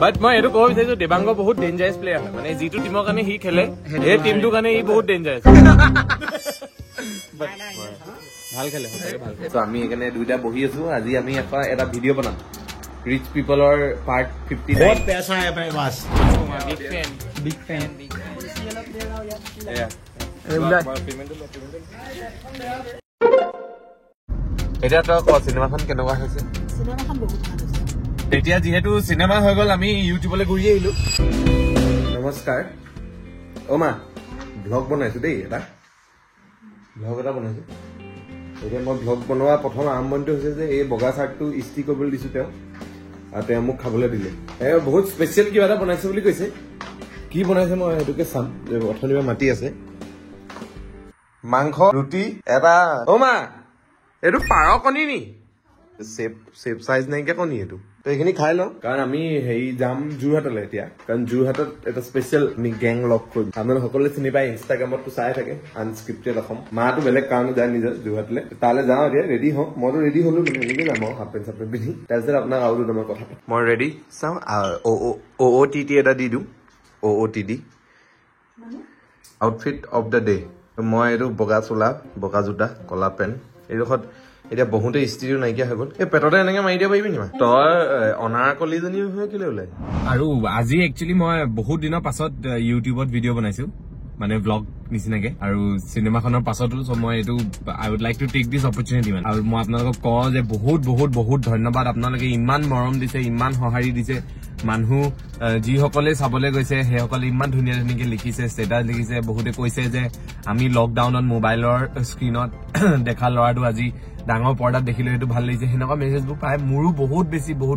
বাট মই এইটো ক'ব বিচাৰিছো দেৱাংগ বহুত ডেঞ্জাৰাছ প্লেয়াৰ হয় মানে যিটো টিমৰ কাৰণে সি খেলে সেই টিমটোৰ কাৰণে সি বহুত ডেঞ্জাৰাছ ভাল খেলে ভাল খেলে তো আমি এইকাৰণে দুইটা বহি আছো আজি আমি এটা ভিডিঅ' বনাম ৰিচ পিপলৰ পাৰ্ট 59 बहुत पैसा है अपने पास बिग फैन এতিয়া তই চিনেমাখন কেনেকুৱা হৈছে চিনেমাখন বহুত ভাল হৈছে এতিয়া যিহেতু চিনেমা হৈ গ'ল আমি ইউটিউবলৈ ঘূৰি আহিলো নমস্কাৰ মা ব্লগ বনাইছো দেই ব্লগ এটা বনাইছো এতিয়া মই ব্লগ বনোৱা প্ৰথম আৰম্ভণিটো হৈছে যে এই বগা চাৰ্টটো ইস্ত্ৰি কৰিবলৈ দিছো তেওঁ আৰু তেওঁ মোক খাবলৈ দিলে বহুত স্পেচিয়েল কিবা এটা বনাইছে বুলি কৈছে কি বনাইছে মই সেইটোকে চাম যে অথনিবা মাতি আছে মাংস ৰুটি এটা মা এইটো পাৰ কণী নি চেপ চাইজ নাইকিয়া কণী এইটো তো এইখিনি খাই লওঁ কাৰণ আমি যাম যোৰহাটলৈ এতিয়া কাৰণ যোৰহাটত এটা স্পেচিয়েল আমি গেং লগ কৰিম আপোনালোক সকলোৱে চিনি পায় ইনষ্টাগ্ৰামতটো চাই থাকে আনস্ক্ৰিপ্টেড অসম মাটো বেলেগ কাৰণত যায় নিজৰ যোৰহাটলৈ তালৈ যাওঁ এতিয়া ৰেডি হওঁ মইতো ৰেডি হলো মানে এনেকৈ যাম আৰু হাফ পেণ্ট চাফ পেণ্ট পিন্ধি তাৰপিছত আপোনাক আৰু দুটামান কথা মই ৰেডি চাওঁ OOTD এটা দি দিওঁ OOTD outfit of the day মই এইটো বগা চোলা বগা জোতা কলা পেণ্ট এইডোখৰত এতিয়া বহুতে ইস্ত্ৰিও নাইকিয়া হৈ গ'ল এই পেটতে এনেকে মাৰি দিব পাৰিবি নি তই অনাৰকলিজনী হৈ কেলে ওলাই আৰু আজি একচুৱেলি মই বহুত দিনৰ পাছত ইউটিউবত ভিডিঅ' বনাইছো মানে ব্লগ নিচিনাকে আৰু চিনেমাখনৰ পাছতো মই এইটো I would like to take this opportunity মানে আৰু মই আপোনালোকক কওঁ যে বহুত বহুত বহুত ধন্যবাদ আপোনালোকে ইমান মৰম দিছে ইমান সঁহাৰি দিছে মানুহ যিসকলে চাবলৈ গৈছে সেইসকলে ইমান ধুনীয়া ধুনীয়াকে লিখিছে ষ্টেটাছ লিখিছে বহুতে কৈছে যে আমি লকডাউনত মোবাইলৰ স্ক্ৰীণত দেখা ল'ৰাটো আজি ডাঙৰ পৰ্দাত দেখিলো এইটো ভাল লাগিছে সেনেকুৱা মেছেজবোৰ পাই মোৰো বহুত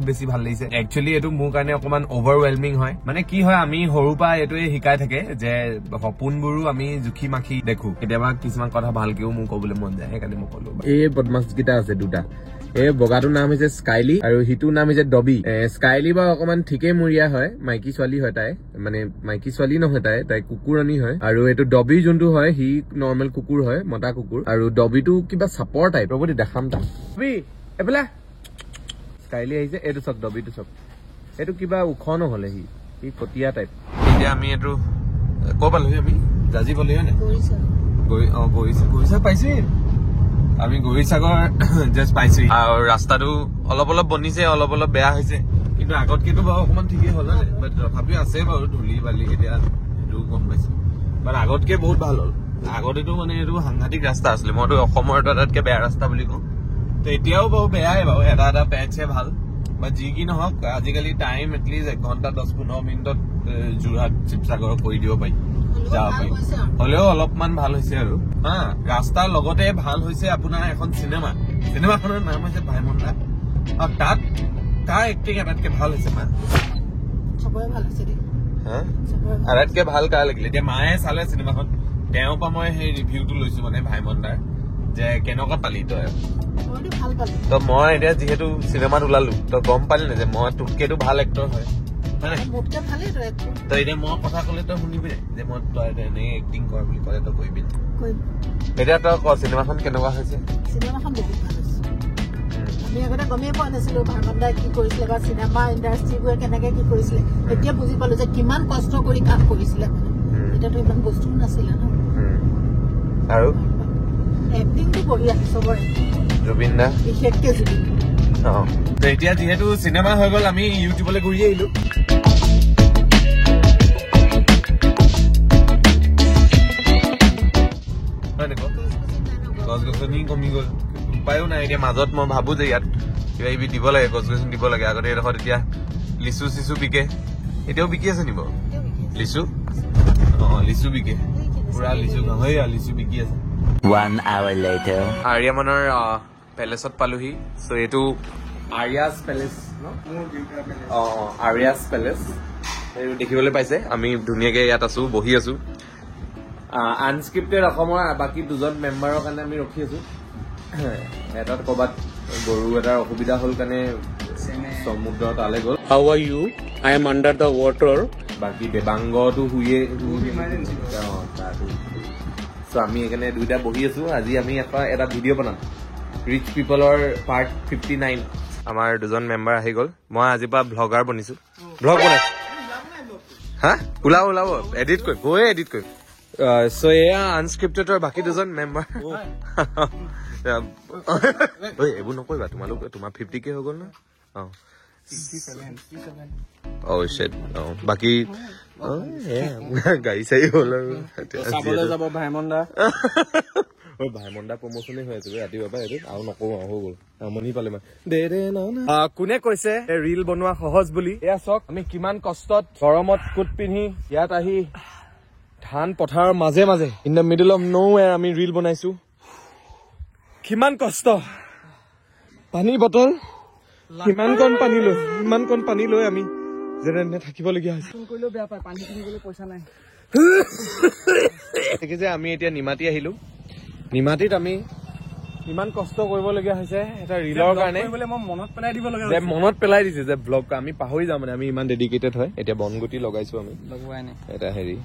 বেছি ভাল লাগিছে একচুৱেলি এইটো মোৰ কাৰণে অকমান অভাৰৱেলমিং হয় মানে কি হয় আমি সৰুৰ পৰা এইটোৱে শিকাই থাকে যে সপোনবোৰো আমি জুখি মাখি দেখো কেতিয়াবা কিছুমান কথা ভালকেও মোৰ কবলৈ মন যায় সেইকাৰণে মই কলো এই বদমাছ কেইটা আছে দুটা এই বগাটোৰ নাম হৈছে স্কাইলি আৰু সিটোৰ নাম হৈছে ডবি স্কাইলি বা অকমান ঠিকেই মূৰীয়া হয় মাইকী ছোৱালী হয় তাই মানে মাইকী ছোৱালী নহয় তাই কুকুৰণী হয় আৰু এইটো ডবি যোনটো হয় সি নৰ্মেল কুকুৰ হয় মতা কুকুৰ আৰু ডবিটো কিবা চাপৰ টাইপ ৰ'ব দেখাম তাক এইফালে স্কাইলি আহিছে এইটো চব ডবিটো চব এইটো কিবা ওখ নহলে সি কটীয়া টাইপ এতিয়া আমি এইটো ক পালোহি আমি জাজি পালোহি হয় নে গৈছা পাইছি আমি গৌৰীসাগৰ জাষ্ট পাইছো আৰু ৰাস্তাটো অলপ বনিছে অলপ বেয়া হৈছে কিন্তু আগতকেতো বাৰু অকমান ঠিকেই হ'ল বাট তথাপিও আছে বাৰু ধূলি বালি এতিয়া সেইটো গম পাইছো বাট আগতকে বহুত ভাল হ'ল আগতেতো মানে এইটো সাংঘাতিক ৰাস্তা আছিলে মইতো অসমৰ এটাতকে বেয়া ৰাস্তা বুলি কওঁ তো এতিয়াও বাৰু বেয়াই বাৰু এটা পেচহে ভাল বা যি কি নহওক আজিকালি টাইম এটলিষ্ট 1 ঘণ্টা 10-15 মিনিটত যোৰহাট শিৱসাগৰ কৰি দিব পাৰি যাব পাৰি হলেও অলপমান ভাল হৈছে আৰু ৰাস্তাৰ লগতে ভাল হৈছে আপোনাৰ এখন চিনেমাখনৰ নাম হৈছে ভাইমন্দা আৰু তাত তাৰ এক্টিং আটাইতকে ভাল হৈছে আটাইতকে ভাল কাৰ লাগিলে এতিয়া মায়ে চালে চিনেমাখন তেওঁৰ পৰা মই সেই ৰিভিউটো লৈছো মানে ভাইমন্দাৰ যে কেনেকুৱা পালি তই তো মই এতিয়া যিহেতু চিনেমাত ওলালো তই গম পালি নে যে মই তোতকেতো ভাল এক্টৰ হয় তই এতিয়া মই কথা কলে তই শুনিবি যে মই তই এনেকে এক্টিং কৰ বুলি কলে তই কৰিবি এতিয়া তই ক চিনেমাখন কেনেকুৱা হৈছে চিনেমাখন বহুত ভাল হৈছে আমি আগতে গমেই পোৱা নাছিলো ভাইমন্দাই কি কৰিছিলে বা চিনেমা ইণ্ডাষ্ট্ৰীবোৰে কেনেকে কি কৰিছিলে এতিয়া বুজি পালো যে কিমান কষ্ট কৰি কাম কৰিছিলে এতিয়াতো ইমান বস্তু নাছিলে ন আৰু এক্টিংটো বঢ়িয়া চবৰে জুবিন দা বিশেষকে জুবিন তো এতিয়া যিহেতু চিনেমা হৈ গ'ল আমি ইউটিউবলৈ ঘূৰি আহিলো গছ গছনি কমি গ'ল উপায়ো নাই এতিয়া মাজত মই ভাবো যে ইয়াত কিবা কিবি দিব লাগে গছ গছনি দিব লাগে আগতে এডোখৰত এতিয়া লিচু চিচু বিকে এতিয়াও বিকি আছে নিব লিচু লিচু বিকে পুৰা লিচু লিচু বিকি আছে 1 hour later আৰিয়ামানৰ পেলেচত পালোহি চ' এইটো আৰিয়াছ পেলেচ আৰিয়াছ পেলেচ এইটো দেখিবলৈ পাইছে আমি ধুনীয়াকে ইয়াত আছো বহি আছো আনস্ক্ৰিপ্টেড অসমৰ বাকী 2জন মেম্বাৰৰ কাৰণে আমি ৰখি আছো এটাত ক'ৰবাত গৰু এটাৰ অসুবিধা হ'ল কাৰণে সমুদ্ৰ তালৈ গ'ল How are you? I am under the water. বাকী দেৱাংগটো শুয়ে আমি এইকাৰণে দুইটা বহি আছো আজি আমি এটা ভিডিঅ' বনাম ৰিচ পিপলৰ পাৰ্ট 59 আমাৰ দুজন মেম্বাৰ আহি গ'ল মই আজিৰ পৰা ভ্লগাৰ বনিছো ভ্লগ বনাইছো হা ওলাব এডিট কৰিম গৈ এডিট কৰিম চ' এয়া আনস্ক্ৰিপ্টেডৰ বাকী দুজন মেম্বাৰ ঐ এইবোৰ নকৰিবা তোমালোক তোমাৰ 50K হৈ গ'ল ন বাকী গাড়ী চাৰি হ'ল আৰু যাব ভাইমন্দা ভাইমন্দা প্ৰমোচনে হৈ আছে ৰাতিপুৱাৰ পৰা এইটো আৰু নকৰো হৈ গ'ল আমনি পালে মানে কোনে কৈছে ৰিল বনোৱা সহজ বুলি এয়া চাওক আমি কিমান কষ্টত গৰমত কোট পিন্ধি ইয়াত আহি ধান পথাৰৰ মাজে মাজে ইন দ্য মিডল অফ নো ৱেৰ আমি ৰিল বনাইছো কিমান কষ্ট পানী বটল ইমান কণ পানী লৈ আমি যেনে থাকিবলগীয়া হৈছে যে আমি এতিয়া নিমাতী আহিলো নিমাতীত আমি ইমান কষ্ট কৰিবলগীয়া হৈছে এটা ৰিলৰ কাৰণে মনত পেলাই দিছে যে ব্লগ আমি পাহৰি যাওঁ মানে আমি ইমান ডেডিকেটেড হয় এতিয়া বনগুটি লগাইছো আমি এটা হেৰি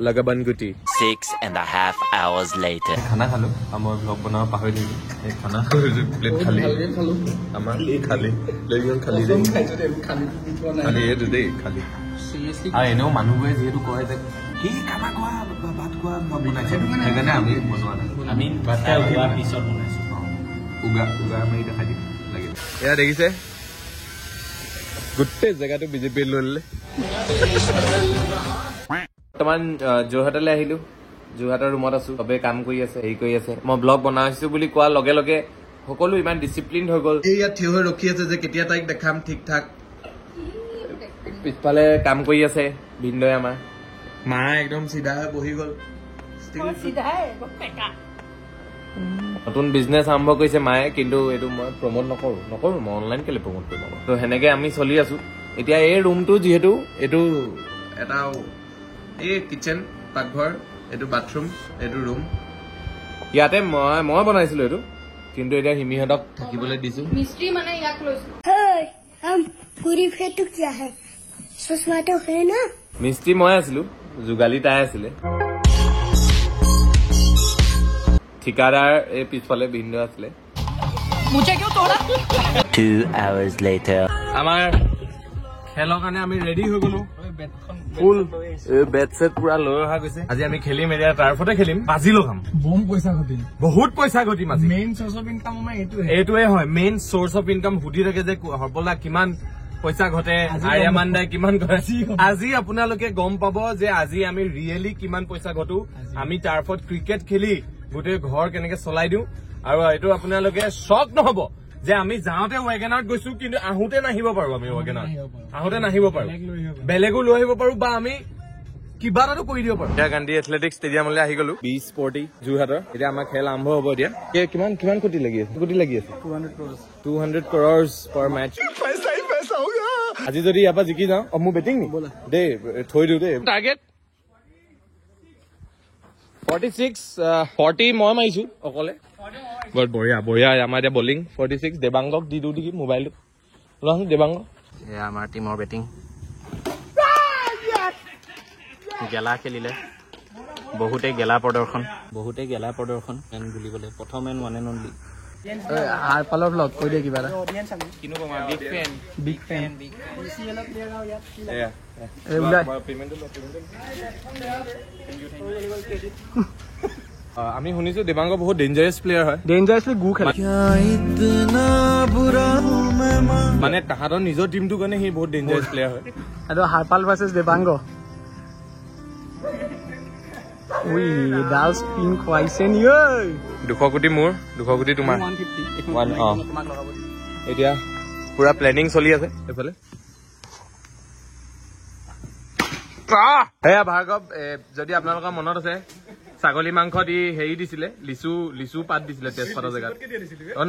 লগাবনগুটি 6.5 hours later. খানা খালো মই ব্লগ বনাব পাহৰি থাকিলো এই খানা প্লেট খালি আমাৰ খালি এইটো দেই খালি আৰু এনেও মানুহবোৰে যিহেতু কয় যে কি খানা খোৱা ভাত খোৱা মই বনাইছো সেইকাৰণে আমি বনোৱা নাই আমি পিছত বনাইছো উগা মাৰি দেখাই দিম লাগিল এয়া দেখিছে গোটেই জেগাটো বিজেপি লৈ ললে বৰ্তমান যোৰহাটলৈ আহিলো যোৰহাটৰ ৰুমত আছো চবে কাম কৰি আছে হেৰি কৰি আছে মই ব্লগ বনাইছো বুলি কোৱাৰ লগে লগে সকলো ইমান ডিচিপ্লিন হৈ গ'ল এই ইয়াত থিয় হৈ ৰখি আছে যে কেতিয়া তাইক দেখাম ঠিক ঠাক পিছফালে কাম কৰি আছে ভিনদৈ আমাৰ মা একদম চিধা হৈ বহি গ'ল নতুন বিজনেছ আৰম্ভ কৰিছে মায়ে কিন্তু এইটো মই প্ৰমোট নকৰো মই অনলাইন কেলে প্ৰমোট কৰিম তো সেনেকে আমি চলি আছো এতিয়া এই ৰুমটো যিহেতু এইটো এটা এই কিচেন পাকঘৰ এইটো বাথৰুম এইটো ৰুম ইয়াতে মই বনাইছিলো এইটো কিন্তু এতিয়া হিমিহঁতক থাকিবলৈ দিছো मिस्त्री मैंने याद हम पूरी फेटू क्या है सुषमा तो है ना মিস্ত্ৰী মই আছিলো যোগালী তাই আছিলে ঠিকাদাৰ এই পিছফালে ভিন্ন আছিলে 2 hours later. আমাৰ খেলৰ কাৰণে আমি ৰেডি হৈ গলো ফুল বেট চেট পুৰা লৈ অহা গৈছে আজি আমি খেলিম এতিয়া টাৰ্ফতে খেলিম বাজি লগাম বহুত পইচা ঘটিম আজি মেইন চৰ্চ অফ ইনকাম এইটোৱে হয় মেইন চৰ্চ অফ ইনকাম সুধি থাকে যে হৰবলা কিমান পইচা ঘটে আয়ামানদাই কিমান ঘটে আজি আপোনালোকে গম পাব যে আজি আমি ৰিয়েলি কিমান পইচা ঘটো আমি টাৰ্ফত ক্ৰিকেট খেলি গোটেই ঘৰ কেনেকে চলাই দিওঁ আৰু এইটো আপোনালোকে শ্বক নহব যে আমি যাওঁতে ৱেগনাৰত গৈছো কিন্তু আহোঁতে নাহিব পাৰো আমি ৱেগনাৰত আহোঁতে নাহিব পাৰো বেলেগো লৈ আহিব পাৰো বা আমি কিবা এটা কৰি দিব পাৰো ইন্দিৰা গান্ধী এথলেটিক ষ্টেডিয়ামলৈ আহি গলো বি স্পৰ্টি যোৰহাটৰ এতিয়া আমাৰ খেল আৰম্ভ হ'ব এতিয়া কিমান কোটি লাগি আছে 200 crores per match আজি যদি ইয়াৰ পৰা জিকি যাওঁ মোৰ বেটিং নি দেই থৈ দিওঁ দেই টাৰ্গেট 40 মই মাৰিছো অকলে বহুত বঢ়িয়া আমাৰ এতিয়া বলিং 46 দেবাংগক দি দিওঁ নেকি মোবাইলটো লোৱাচোন দেবাংগ এয়া আমাৰ টিমৰ বেটিং গেলা খেলিলে বহুতেই গেলা প্ৰদৰ্শন মেন বুলিবলৈ প্ৰথম মেন ওৱান এণ্ড অনলি হাৰপালৰ ব্লগ কৈ দিয়ে কিবা এটা কিনো কম বিগ ফেন আমি শুনিছো দেবাংগ বহুত ডেঞ্জাৰাছ প্লেয়াৰ হয় ডেঞ্জাৰাছলি গু খেলে মানে তাহাঁতৰ নিজৰ টিমটোৰ কাৰণে সি বহুত ডেঞ্জাৰাছ প্লেয়াৰ হয় এইটো হাৰপাল ভাৰ্চেছ দেবাংগ উই ডাল স্পিন খুৱাইছে নি ঐ 200 কোটি মোৰ 200 কোটি তোমাৰ 150 এতিয়া পুৰা প্লেনিং চলি আছে এইফালে এয়া ভাৰ্গৱ যদি আপোনালোকৰ মনত আছে ছাগলী মাংস দি হেৰি দিছিলে লিচু পাত দিছিলে তেজপাতৰ জেগাত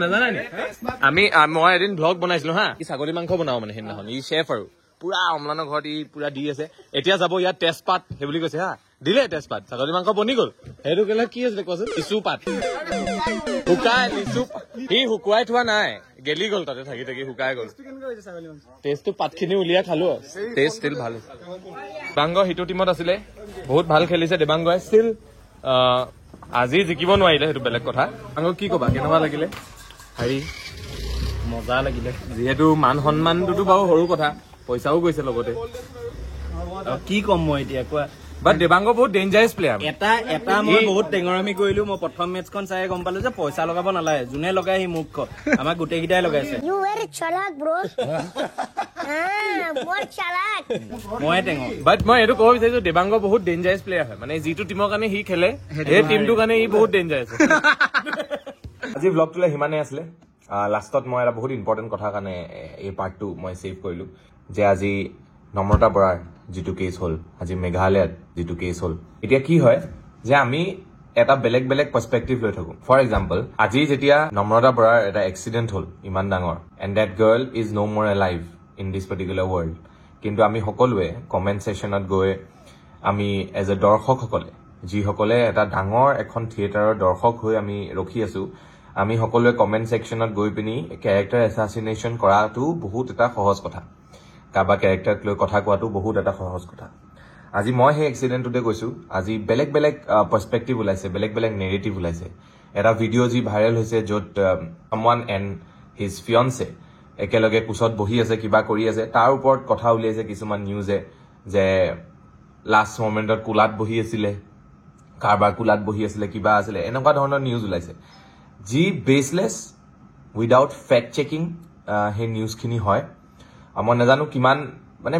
নাজানা নি মই এদিন ভ্লগ বনাইছিলো হা কি ছাগলী মাংস বনাও মানে সেইদিনাখন ই চেফ আৰু পুৰা অম্লানৰ ঘৰত ই পুৰা দি আছে এতিয়া যাব ইয়াত তেজপাত সেই বুলি কৈছে হা দিলে তেজপাত ছাগলী মাংস বনি গ'ল সেইটো কেলে কি আছিলে কোৱাচোন লিচু পাত শুকাই লিচু সি শুকুৱাই থোৱা নাই গেলি গ'ল তাতে থাকি থাকি শুকাই গ'ল টেষ্টটো পাতখিনি উলিয়াই খালো টেষ্ট ষ্টিল ভাল দেবাংগ সিটো টিমত আছিলে বহুত ভাল খেলিছে দেবাংগই ষ্টিল আজি জিকিব নোৱাৰিলে সেইটো বেলেগ কথা কি কবা কেনেকুৱা লাগিলে হেৰি মজা লাগিলে যিহেতু মান সন্মানটোতো বাৰু সৰু কথা পইচাও গৈছে লগতে আৰু কি ক'ম মই এতিয়া কোৱা বাট দেৱাংগ বহুত ডেঞ্জাৰাছ প্লেয়াৰ এটা মই বহুত টেঙৰামি কৰিলো মই প্ৰথম মেটচখন চাই গম পালো যে পইচা লগাব নালাগে যোনে লগাই সি মুখ আমাক গোটেইকেইটাই লগাইছে You very chalak, bro. More chalak. মই টেঙৰ বাট মই এইটো ক'ব বিচাৰিছো দেৱাংগ বহুত ডেঞ্জাৰাছ প্লেয়াৰ হয় মানে যিটো টিমৰ কাৰণে সি খেলে সেই টিমটোৰ কাৰণে সি বহুত ডেঞ্জাৰাছ আজি ব্লগটোলৈ সিমানেই আছিলে লাষ্টত মই এটা বহুত ইম্পৰ্টেণ্ট কথাৰ কাৰণে এই পাৰ্টটো মই ছেভ কৰিলো যে আজি নম্ৰতা বৰাৰ যিটো কেছ হ'ল আজি মেঘালয়ত যিটো কেছ হ'ল এতিয়া কি হয় যে আমি এটা বেলেগ বেলেগ পাৰ্চপেক্টিভ লৈ থাকো ফৰ এক্সাম্পল আজি যেতিয়া নম্ৰতা বৰাৰ এটা এক্সিডেণ্ট হ'ল ইমান ডাঙৰ and that girl is no' more alive in this particular world কিন্তু আমি সকলোৱে কমেণ্ট ছেশ্যনত গৈ আমি এজ এ দৰ্শকসকলে যিসকলে এটা ডাঙৰ এখন থিয়েটাৰৰ দৰ্শক হৈ আমি ৰখি আছো আমি সকলোৱে কমেণ্ট ছেকশ্যনত গৈ পিনি কেৰেক্টাৰ এছাচিনেশ্যন কৰাটো বহুত এটা সহজ কথা কাৰোবাৰ কেৰেক্টাৰক লৈ কথা কোৱাটো বহুত এটা সহজ কথা আজি মই সেই এক্সিডেণ্টটোতে গৈছো আজি বেলেগ বেলেগ পাৰ্চপেক্টিভ ওলাইছে বেলেগ বেলেগ নেৰেটিভ ওলাইছে এটা ভিডিঅ' যি ভাইৰেল হৈছে য'ত সামৱান এণ্ড হিজ ফিয়ন্সে একেলগে কোচত বহি আছে কিবা কৰি আছে তাৰ ওপৰত কথা উলিয়াইছে কিছুমান নিউজে যে লাষ্ট মমেণ্টত কোলাত বহি আছিলে কাৰোবাৰ কোলাত বহি আছিলে কিবা আছিলে এনেকুৱা ধৰণৰ নিউজ ওলাইছে যি বেছলেছ উইদাউট ফেক্ট চেকিং সেই নিউজখিনি হয় মই নাজানো কিমান মানে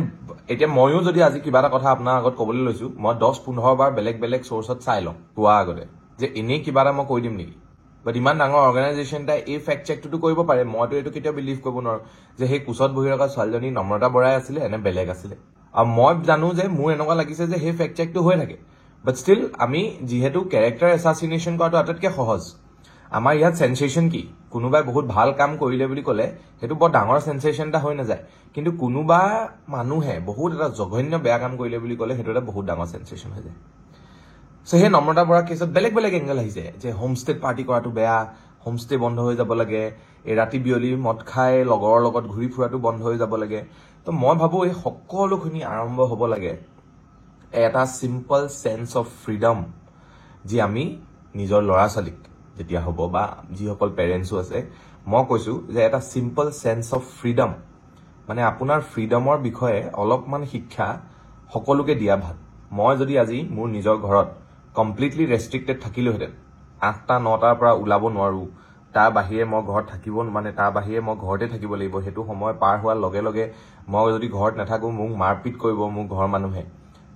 এতিয়া ময়ো যদি আজি কিবা এটা কথা আপোনাৰ আগত ক'বলৈ লৈছো মই 10-15 বাৰ বেলেগ বেলেগ চ'ৰ্চত চাই লওঁ কোৱা আগতে যে এনেই কিবা এটা মই কৈ দিম নেকি বাট ইমান ডাঙৰ অৰ্গেনাইজেশ্যন এটাই এই ফেক্ট চেকটোতো কৰিব পাৰে মইতো এইটো কেতিয়াও বিলিভ কৰিব নোৱাৰো যে সেই কোচত বহি থকা ছোৱালীজনী নম্ৰতা বৰাই আছিলে এনে বেলেগ আছিলে আৰু মই জানো যে মোৰ এনেকুৱা লাগিছে যে সেই ফেক্ট চেকটো হৈ থাকে বাট ষ্টিল আমি যিহেতু কেৰেক্টাৰ এছাচিনেশ্যন কৰাটো আটাইতকৈ সহজ আমাৰ ইয়াত সেন্সেশ্যন কি কোনোবাই বহুত ভাল কাম কৰিলে বুলি ক'লে সেইটো বৰ ডাঙৰ সেন্সেশ্যন এটা হৈ নাযায় কিন্তু কোনোবা মানুহে বহুত এটা জঘন্য বেয়া কাম কৰিলে বুলি ক'লে সেইটো এটা বহুত ডাঙৰ সেন্সেশ্যন হৈ যায় সো সেই নম্ৰতা বৰাৰ কেছত বেলেগ বেলেগ এংগল আহিছে যে হোমষ্টেত পাৰ্টি কৰাটো বেয়া হোমষ্টে বন্ধ হৈ যাব লাগে এই ৰাতি বিয়লি মদ খাই লগৰৰ লগত ঘূৰি ফুৰাটো বন্ধ হৈ যাব লাগে তো মই ভাবো এই সকলোখিনি আৰম্ভ হ'ব লাগে এটা চিম্পল চেন্স অফ ফ্ৰীডম যি আমি নিজৰ ল'ৰা ছোৱালীক যেতিয়া হ'ব বা যিসকল পেৰেণ্টছো আছে মই কৈছো যে এটা চিম্পল চেন্স অফ ফ্ৰীডম মানে আপোনাৰ ফ্ৰীডমৰ বিষয়ে অলপমান শিক্ষা সকলোকে দিয়া ভাল মই যদি আজি মোৰ নিজৰ ঘৰত কমপ্লিটলি ৰেষ্ট্ৰিক্টেড থাকিলোহেঁতেন 8-9টাৰ পৰা ওলাব নোৱাৰো তাৰ বাহিৰে মই ঘৰত থাকিব মানে তাৰ বাহিৰে মই ঘৰতে থাকিব লাগিব সেইটো সময় পাৰ হোৱাৰ লগে লগে মই যদি ঘৰত নাথাকো মোক মাৰপিট কৰিব মোক ঘৰৰ মানুহে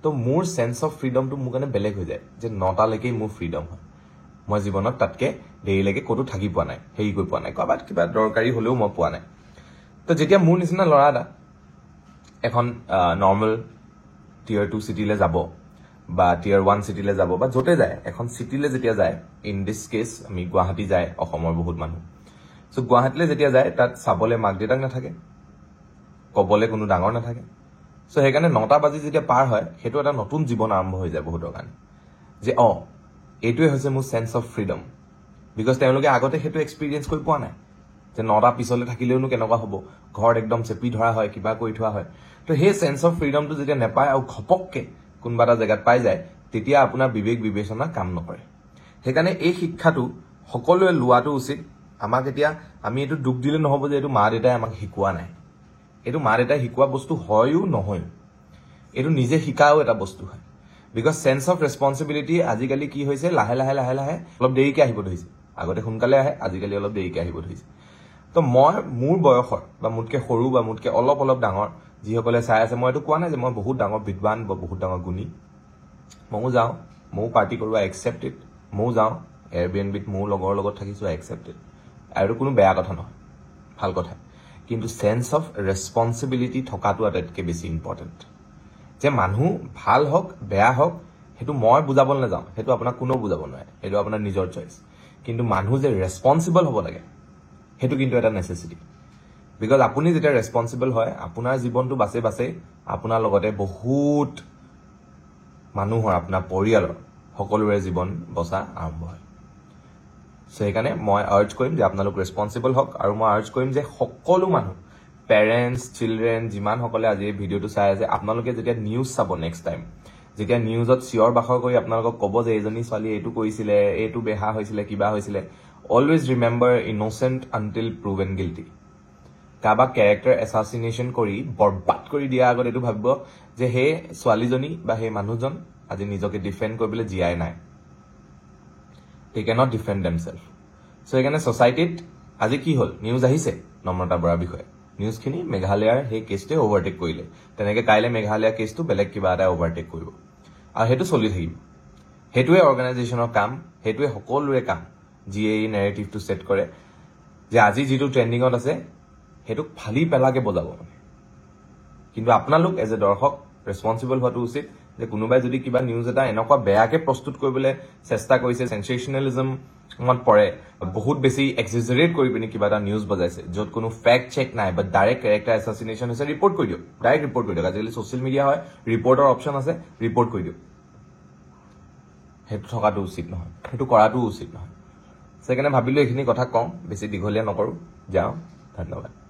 তো মোৰ চেন্স অফ ফ্ৰীডমটো মোৰ কাৰণে বেলেগ হৈ যায় যে 9টালৈকে মোৰ ফ্ৰীডম হয় মই জীৱনত তাতকে দেৰিলৈকে ক'তো থাকি পোৱা নাই হেৰি কৰি পোৱা নাই ক'ৰবাত কিবা দৰকাৰী হ'লেও মই পোৱা নাই তো যেতিয়া মোৰ নিচিনা ল'ৰা এটা এখন নৰ্মেল টিয়াৰ 2 চিটিলৈ যাব বা টিয়াৰ 1 চিটিলৈ যাব বা য'তে যায় এখন চিটিলৈ যেতিয়া যায় ইন দিছ কেছ আমি গুৱাহাটী যায় অসমৰ বহুত মানুহ সো গুৱাহাটীলৈ যেতিয়া যায় তাত চাবলৈ মাক দেউতাক নাথাকে ক'বলৈ কোনো ডাঙৰ নাথাকে সো সেইকাৰণে 9টা বাজি যেতিয়া পাৰ হয় সেইটো এটা নতুন জীৱন আৰম্ভ হৈ যায় বহুতৰ কাৰণে যে এইটোৱে হৈছে মোৰ চেন্স অফ ফ্ৰীডম বিকজ তেওঁলোকে আগতে সেইটো এক্সপিৰিয়েঞ্চ কৰি পোৱা নাই যে 9টা পিছলৈ থাকিলেওনো কেনেকুৱা হ'ব ঘৰত একদম চেপি ধৰা হয় কিবা কৰি থোৱা হয় তো সেই চেন্স অফ ফ্ৰীডমটো যেতিয়া নাপায় আৰু ঘপককে কোনোবা এটা জেগাত পাই যায় তেতিয়া আপোনাৰ বিবেক বিবেচনা কাম নকৰে সেইকাৰণে এই শিক্ষাটো সকলোৱে লোৱাটো উচিত আমাক এতিয়া আমি এইটো দুখ দিলে নহ'ব যে এইটো মা দেউতাই আমাক শিকোৱা নাই এইটো মা দেউতাই শিকোৱা বস্তু হয়ও নহয় এইটো নিজে শিকাও এটা বস্তু হয় বিকজ চেন্স অফ ৰেছপন্সিবিলিটি আজিকালি কি হৈছে লাহে লাহে লাহে লাহে অলপ দেৰিকৈ আহিব ধৰিছে আগতে সোনকালে আহে আজিকালি অলপ দেৰিকৈ আহিব ধৰিছে তো মই মোৰ বয়সৰ বা মোতকৈ সৰু বা মোতকৈ অলপ অলপ ডাঙৰ যিসকলে চাই আছে মই এইটো কোৱা নাই যে মই বহুত ডাঙৰ বিদ্বান বা বহুত ডাঙৰ গুণী ময়ো যাওঁ ময়ো পাৰ্টি কৰোঁ আই একচেপ্ট ইট ময়ো যাওঁ এয়াৰবিএনবিত মোৰ লগৰ লগত থাকিছোঁ আই একচেপ্ট ইট আৰু কোনো বেয়া কথা নহয় ভাল কথা কিন্তু চেন্স অফ ৰেছপন্সিবিলিটি থকাটো আটাইতকৈ বেছি ইম্পৰ্টেণ্ট যে মানুহ ভাল হওক বেয়া হওক সেইটো মই বুজাবলৈ নাযাওঁ সেইটো আপোনাক কোনেও বুজাব নোৱাৰে সেইটো আপোনাৰ নিজৰ চইচ কিন্তু মানুহ যে ৰেছপন্সিবল হ'ব লাগে সেইটো কিন্তু এটা নেচেচিটি বিকজ আপুনি যেতিয়া ৰেছপন্সিবল হয় আপোনাৰ জীৱনটো বাচে বাচে আপোনাৰ লগতে বহুত মানুহৰ আপোনাৰ পৰিয়ালৰ সকলোৰে জীৱন বচা আৰম্ভ হয় সো সেইকাৰণে মই আৰ্জ কৰিম যে আপোনালোক ৰেছপন্সিবল হওক আৰু মই আৰ্জ কৰিম যে সকলো মানুহ পেৰেণ্টছ চিলড্ৰেন যিমানসকলে আজি এই ভিডিঅ'টো চাই আছে আপোনালোকে যেতিয়া নিউজ চাব নেক্সট টাইম যেতিয়া নিউজত চিঞৰ বাখৰ কৰি আপোনালোকক ক'ব যে এইজনী ছোৱালী এইটো কৰিছিলে এইটো বেহা হৈছিলে কিবা হৈছিলে always remember innocent until proven guilty কাৰোবাক কেৰেক্টাৰ এছাচিনেশ্যন কৰি বৰবাদ কৰি দিয়াৰ আগত এইটো ভাবিব যে সেই ছোৱালীজনী বা সেই মানুহজন আজি নিজকে ডিফেণ্ড কৰিবলৈ জীয়াই নাই they cannot defend themselves so সেইকাৰণে ছ'চাইটিত আজি কি হ'ল নিউজ আহিছে নম্ৰতা বৰাৰ বিষয়ে নিউজখিনি মেঘালয়ৰ সেই কেছটোৱে অভাৰটেক কৰিলে তেনেকে কাইলৈ মেঘালয়ৰ কেছটো বেলেগ কিবা এটা অভাৰটেক কৰিব আৰু সেইটো চলি থাকিব সেইটোৱে অৰ্গেনাইজেশ্যনৰ কাম সেইটোৱে সকলোৰে কাম যিয়ে এই নেৰেটিভটো ছেট কৰে যে আজি যিটো ট্ৰেণ্ডিঙত আছে সেইটোক ফালি পেলাকে বজাব মানে কিন্তু আপোনালোক এজ এ দৰ্শক ৰেছপন্সিবল হোৱাটো উচিত যে কোনোবাই যদি কিবা নিউজ এটা এনেকুৱা বেয়াকে প্ৰস্তুত কৰিবলৈ চেষ্টা কৰিছে সেনচেচনেলিজমত পৰে বহুত বেছি এক্সেজাৰেট কৰি পিনি কিবা এটা নিউজ বজাইছে য'ত কোনো ফেক্ট চেক নাই বা ডাইৰেক্ট কেৰেক্টাৰ এছাচিনেশ্যন হৈছে ৰিপৰ্ট কৰি দিয়ক ডাইৰেক্ট ৰিপৰ্ট কৰি দিয়ক আজিকালি ছ'চিয়েল মিডিয়া হয় ৰিপৰ্টৰ অপশ্যন আছে ৰিপৰ্ট কৰি দিয়ক সেইটো থকাটো উচিত নহয় সেইটো কৰাটো উচিত নহয় সেইকাৰণে ভাবিলোঁ এইখিনি কথা কওঁ বেছি দীঘলীয়া নকৰোঁ যাওঁ ধন্যবাদ